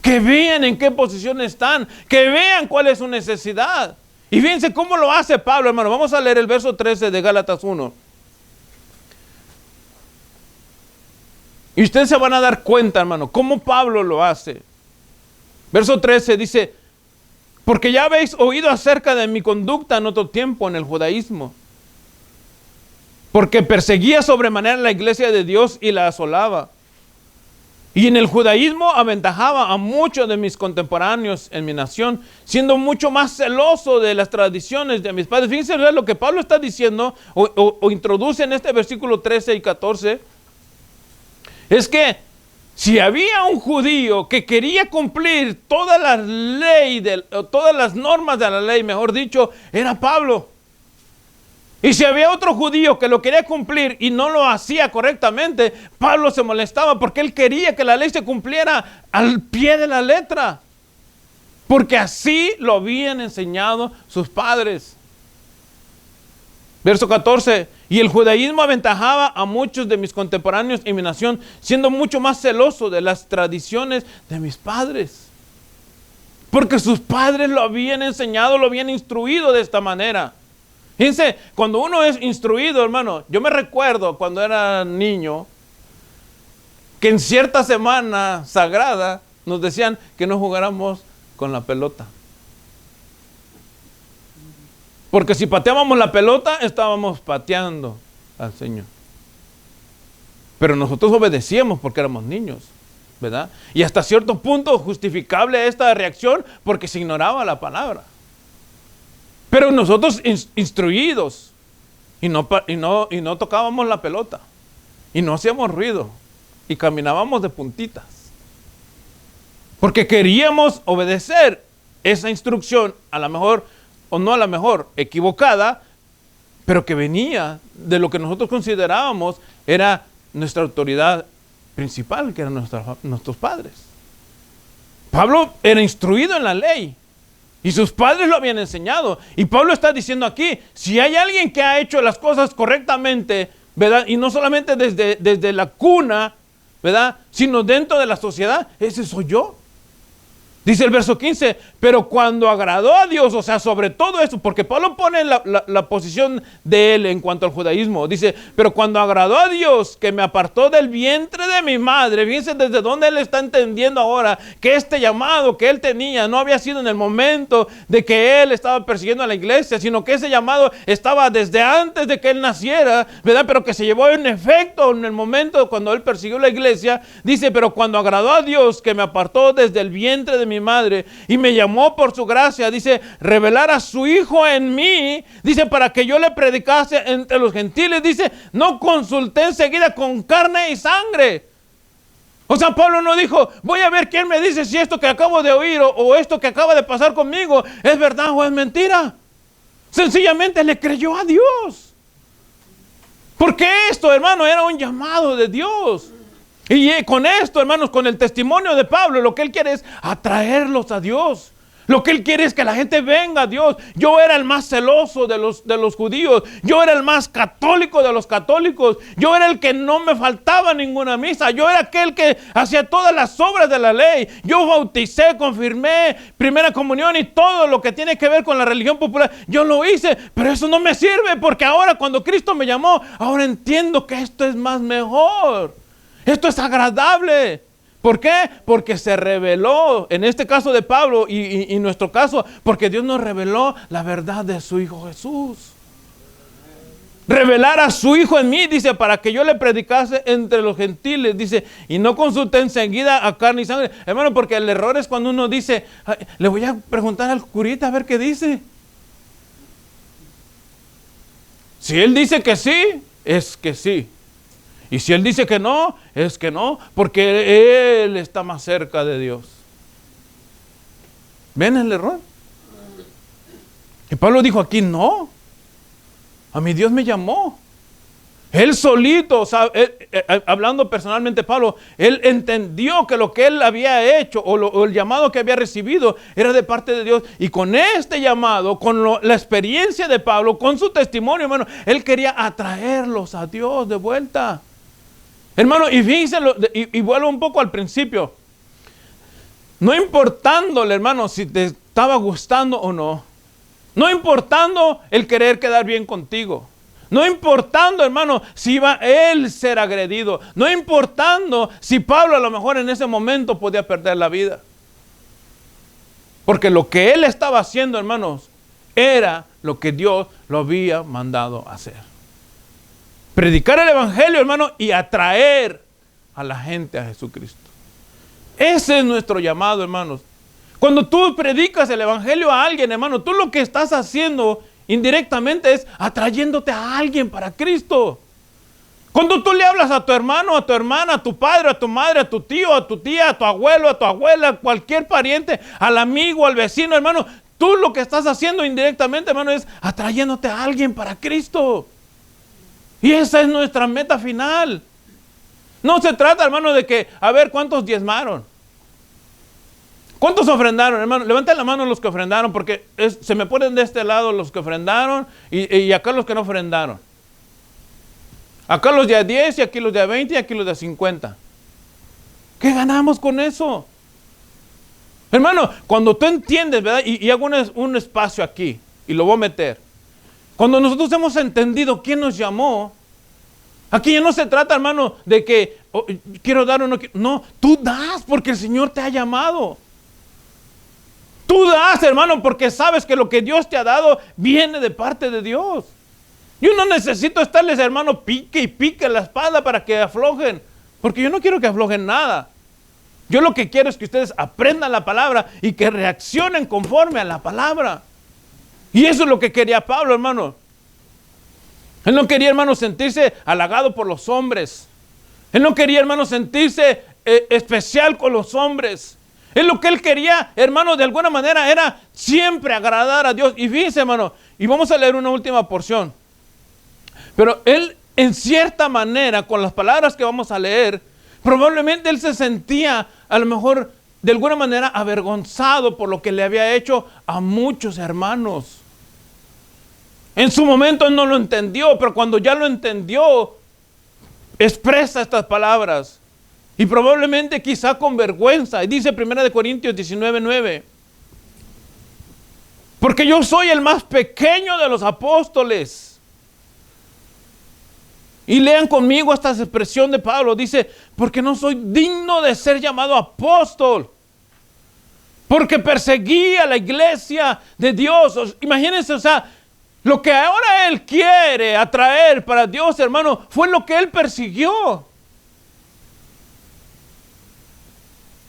Que vean en qué posición están, que vean cuál es su necesidad. Y fíjense cómo lo hace Pablo, hermano. Vamos a leer el verso 13 de Gálatas 1. Y ustedes se van a dar cuenta, hermano, cómo Pablo lo hace. Verso 13 dice: porque ya habéis oído acerca de mi conducta en otro tiempo en el judaísmo, porque perseguía sobremanera la iglesia de Dios y la asolaba. Y en el judaísmo aventajaba a muchos de mis contemporáneos en mi nación, siendo mucho más celoso de las tradiciones de mis padres. Fíjense lo que Pablo está diciendo o introduce en este versículo 13 y 14. Es que si había un judío que quería cumplir toda la ley, todas las normas de la ley, mejor dicho, era Pablo. Y si había otro judío que lo quería cumplir y no lo hacía correctamente, Pablo se molestaba porque él quería que la ley se cumpliera al pie de la letra. Porque así lo habían enseñado sus padres. Verso 14: y el judaísmo aventajaba a muchos de mis contemporáneos en mi nación, siendo mucho más celoso de las tradiciones de mis padres. Porque sus padres lo habían enseñado, lo habían instruido de esta manera. Fíjense, cuando uno es instruido, hermano, yo me recuerdo cuando era niño, que en cierta semana sagrada nos decían que no jugáramos con la pelota. Porque si pateábamos la pelota, estábamos pateando al Señor. Pero nosotros obedecíamos porque éramos niños, ¿verdad? Y hasta cierto punto justificable esta reacción porque se ignoraba la palabra. Pero nosotros instruidos y no tocábamos la pelota y no hacíamos ruido y caminábamos de puntitas. Porque queríamos obedecer esa instrucción, a lo mejor o no a lo mejor equivocada, pero que venía de lo que nosotros considerábamos era nuestra autoridad principal, que eran nuestros padres. Pablo era instruido en la ley. Y sus padres lo habían enseñado. Y Pablo está diciendo aquí, si hay alguien que ha hecho las cosas correctamente, ¿verdad? Y no solamente desde la cuna, ¿verdad? Sino dentro de la sociedad, ese soy yo. Dice el verso 15, pero cuando agradó a Dios, o sea, sobre todo eso, porque Pablo pone la posición de él en cuanto al judaísmo. Dice, pero cuando agradó a Dios, que me apartó del vientre de mi madre. Fíjense desde dónde él está entendiendo ahora que este llamado que él tenía no había sido en el momento de que él estaba persiguiendo a la iglesia, sino que ese llamado estaba desde antes de que él naciera, ¿verdad? Pero que se llevó en efecto en el momento cuando él persiguió la iglesia. Dice, pero cuando agradó a Dios, que me apartó desde el vientre de mi madre y me llamó por su gracia, dice, revelar a su Hijo en mí, dice, para que yo le predicase entre los gentiles. Dice, no consulté enseguida con carne y sangre. O sea, Pablo no dijo, voy a ver quién me dice si esto que acabo de oír o esto que acaba de pasar conmigo es verdad o es mentira. Sencillamente le creyó a Dios. Porque esto, hermano, era un llamado de Dios. Y con esto, hermanos, con el testimonio de Pablo, lo que él quiere es atraerlos a Dios. Lo que él quiere es que la gente venga a Dios. Yo era el más celoso de los judíos. Yo era el más católico de los católicos. Yo era el que no me faltaba ninguna misa. Yo era aquel que hacía todas las obras de la ley. Yo bauticé, confirmé, primera comunión y todo lo que tiene que ver con la religión popular. Yo lo hice, pero eso no me sirve porque ahora cuando Cristo me llamó, ahora entiendo que esto es más mejor. Esto es agradable. ¿Por qué? Porque se reveló, en este caso de Pablo y en nuestro caso, porque Dios nos reveló la verdad de su Hijo Jesús. Revelar a su Hijo en mí, dice, para que yo le predicase entre los gentiles, dice, y no consulté enseguida a carne y sangre. Hermano, porque el error es cuando uno dice, le voy a preguntar al curita a ver qué dice. Si él dice que sí, es que sí. Y si él dice que no, es que no, porque él está más cerca de Dios. ¿Ven el error? Y Pablo dijo aquí, no, a mi Dios me llamó. Él solito, hablando personalmente Pablo, él entendió que lo que él había hecho o el llamado que había recibido era de parte de Dios. Y con este llamado, con la experiencia de Pablo, con su testimonio, hermano, él quería atraerlos a Dios de vuelta. Hermano, y fíjense, y vuelvo un poco al principio. No importándole, hermano, si te estaba gustando o no. No importando el querer quedar bien contigo. No importando, hermano, si iba él ser agredido. No importando si Pablo a lo mejor en ese momento podía perder la vida. Porque lo que él estaba haciendo, hermanos, era lo que Dios lo había mandado hacer. Predicar el evangelio, hermano, y atraer a la gente a Jesucristo. Ese es nuestro llamado, hermanos. Cuando tú predicas el evangelio a alguien, hermano, tú lo que estás haciendo indirectamente es atrayéndote a alguien para Cristo. Cuando tú le hablas a tu hermano, a tu hermana, a tu padre, a tu madre, a tu tío, a tu tía, a tu abuelo, a tu abuela, cualquier pariente, al amigo, al vecino, hermano, tú lo que estás haciendo indirectamente, hermano, es atrayéndote a alguien para Cristo. Y esa es nuestra meta final. No se trata, hermano, de que, a ver, ¿cuántos diezmaron? ¿Cuántos ofrendaron, hermano? Levanten la mano los que ofrendaron, porque se me ponen de este lado los que ofrendaron y acá los que no ofrendaron. Acá los de a 10 y aquí los de a 20 y aquí los de a 50. ¿Qué ganamos con eso? Hermano, cuando tú entiendes, ¿verdad? Y hago un espacio aquí y lo voy a meter. Cuando nosotros hemos entendido quién nos llamó, aquí ya no se trata, hermano, de que quiero dar o no quiero. No, tú das porque el Señor te ha llamado. Tú das, hermano, porque sabes que lo que Dios te ha dado viene de parte de Dios. Yo no necesito estarles, hermano, pique y pique la espalda para que aflojen, porque yo no quiero que aflojen nada. Yo lo que quiero es que ustedes aprendan la palabra y que reaccionen conforme a la palabra. Y eso es lo que quería Pablo, hermano. Él no quería, hermano, sentirse halagado por los hombres. Él no quería, hermano, sentirse especial con los hombres. Es lo que él quería, hermano, de alguna manera era siempre agradar a Dios. Y fíjense, hermano, y vamos a leer una última porción. Pero él, en cierta manera, con las palabras que vamos a leer, probablemente él se sentía, a lo mejor, de alguna manera avergonzado por lo que le había hecho a muchos hermanos. En su momento él no lo entendió, pero cuando ya lo entendió, expresa estas palabras. Y probablemente quizá con vergüenza. Y dice 1 Corintios 19:9. Porque yo soy el más pequeño de los apóstoles. Y lean conmigo esta expresión de Pablo. Dice, porque no soy digno de ser llamado apóstol. Porque perseguí a la iglesia de Dios. Imagínense, o sea, lo que ahora él quiere atraer para Dios, hermano, fue lo que él persiguió.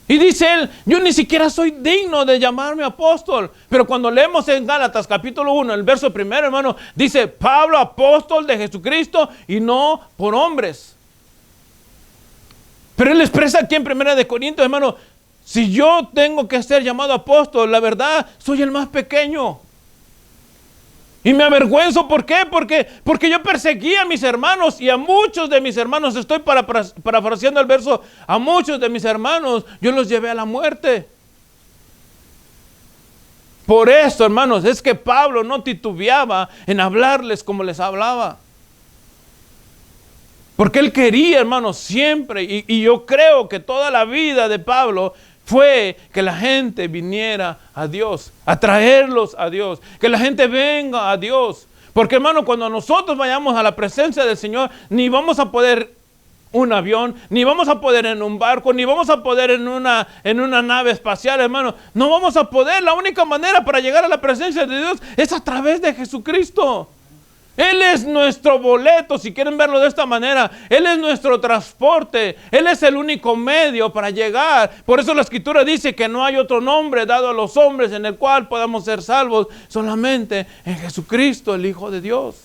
Y dice él, yo ni siquiera soy digno de llamarme apóstol. Pero cuando leemos en Gálatas capítulo 1, el verso primero, hermano, dice, Pablo, apóstol de Jesucristo y no por hombres. Pero él expresa aquí en 1 Corintios, hermano, si yo tengo que ser llamado apóstol, la verdad, soy el más pequeño. Y me avergüenzo, ¿por qué? Porque yo perseguí a mis hermanos y a muchos de mis hermanos, estoy parafraseando el verso, a muchos de mis hermanos yo los llevé a la muerte. Por eso, hermanos, es que Pablo no titubeaba en hablarles como les hablaba. Porque él quería, hermanos, siempre, y yo creo que toda la vida de Pablo fue que la gente viniera a Dios, a traerlos a Dios, que la gente venga a Dios. Porque, hermano, cuando nosotros vayamos a la presencia del Señor, ni vamos a poder un avión, ni vamos a poder en un barco, ni vamos a poder en una nave espacial, hermano. No vamos a poder. La única manera para llegar a la presencia de Dios es a través de Jesucristo. Él es nuestro boleto, si quieren verlo de esta manera. Él es nuestro transporte. Él es el único medio para llegar. Por eso la Escritura dice que no hay otro nombre dado a los hombres en el cual podamos ser salvos, solamente en Jesucristo, el Hijo de Dios.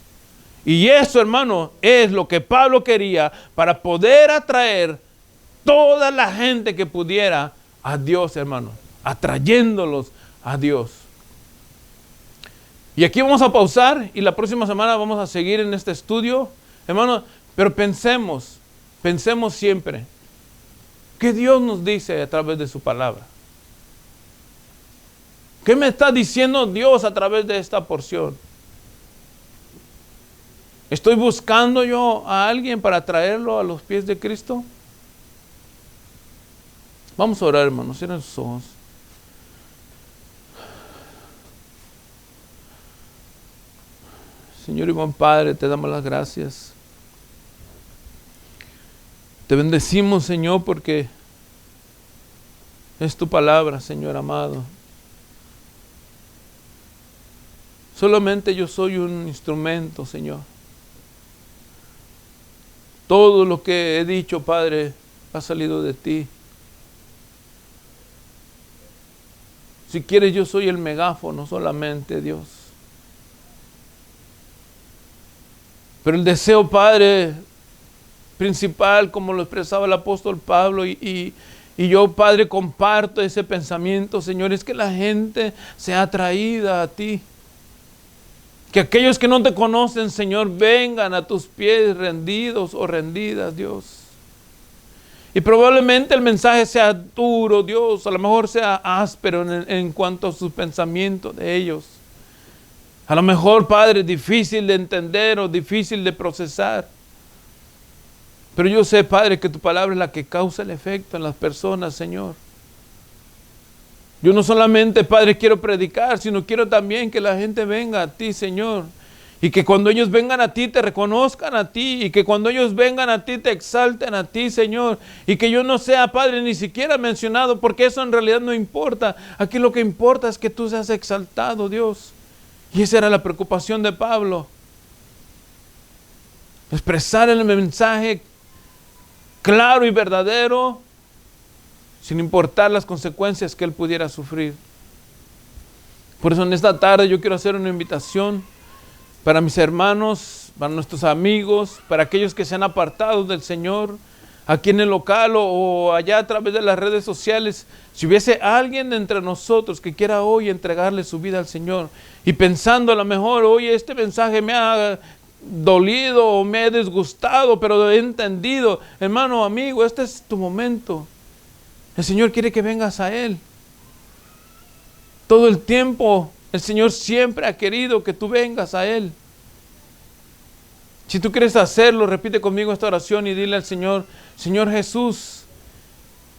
Y eso, hermano, es lo que Pablo quería para poder atraer toda la gente que pudiera a Dios, hermano, atrayéndolos a Dios. Y aquí vamos a pausar y la próxima semana vamos a seguir en este estudio. Hermano, Pero pensemos siempre, ¿qué Dios nos dice a través de su palabra? ¿Qué me está diciendo Dios a través de esta porción? ¿Estoy buscando yo a alguien para traerlo a los pies de Cristo? Vamos a orar, hermanos, cierren sus ojos. Señor y buen Padre, te damos las gracias. Te bendecimos, Señor, porque es tu palabra, Señor amado. Solamente yo soy un instrumento, Señor. Todo lo que he dicho, Padre, ha salido de ti. Si quieres, yo soy el megáfono solamente, Dios. Pero el deseo, Padre, principal, como lo expresaba el apóstol Pablo, y yo, Padre, comparto ese pensamiento, Señor, es que la gente sea atraída a ti. Que aquellos que no te conocen, Señor, vengan a tus pies rendidos o rendidas, Dios. Y probablemente el mensaje sea duro, Dios, a lo mejor sea áspero en cuanto a sus pensamientos de ellos. A lo mejor, Padre, difícil de entender o difícil de procesar. Pero yo sé, Padre, que tu palabra es la que causa el efecto en las personas, Señor. Yo no solamente, Padre, quiero predicar, sino quiero también que la gente venga a ti, Señor. Y que cuando ellos vengan a ti, te reconozcan a ti. Y que cuando ellos vengan a ti, te exalten a ti, Señor. Y que yo no sea, Padre, ni siquiera mencionado, porque eso en realidad no importa. Aquí lo que importa es que tú seas exaltado, Dios. Y esa era la preocupación de Pablo. Expresar el mensaje claro y verdadero, sin importar las consecuencias que él pudiera sufrir. Por eso en esta tarde yo quiero hacer una invitación para mis hermanos, para nuestros amigos, para aquellos que se han apartado del Señor, aquí en el local o allá a través de las redes sociales. Si hubiese alguien entre nosotros que quiera hoy entregarle su vida al Señor y pensando a lo mejor, oye, este mensaje me ha dolido o me he disgustado, pero he entendido, hermano, amigo, este es tu momento. El Señor quiere que vengas a Él. Todo el tiempo el Señor siempre ha querido que tú vengas a Él. Si tú quieres hacerlo, repite conmigo esta oración y dile al Señor: Señor Jesús,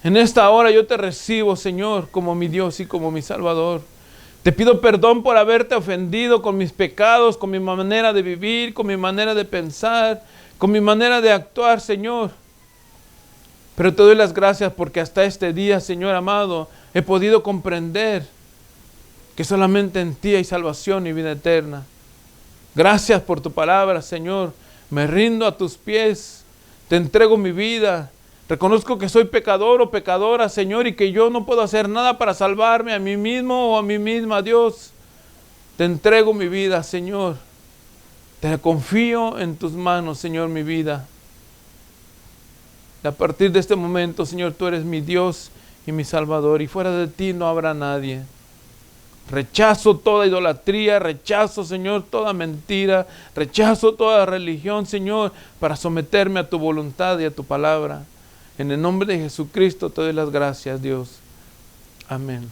en esta hora yo te recibo, Señor, como mi Dios y como mi Salvador. Te pido perdón por haberte ofendido con mis pecados, con mi manera de vivir, con mi manera de pensar, con mi manera de actuar, Señor. Pero te doy las gracias porque hasta este día, Señor amado, he podido comprender que solamente en ti hay salvación y vida eterna. Gracias por tu palabra, Señor. Me rindo a tus pies, te entrego mi vida. Reconozco que soy pecador o pecadora, Señor, y que yo no puedo hacer nada para salvarme a mí mismo o a mí misma, Dios. Te entrego mi vida, Señor. Te confío en tus manos, Señor, mi vida. Y a partir de este momento, Señor, tú eres mi Dios y mi Salvador, y fuera de ti no habrá nadie. Rechazo toda idolatría, rechazo, Señor, toda mentira, rechazo toda religión, Señor, para someterme a tu voluntad y a tu palabra. En el nombre de Jesucristo te doy las gracias, Dios. Amén.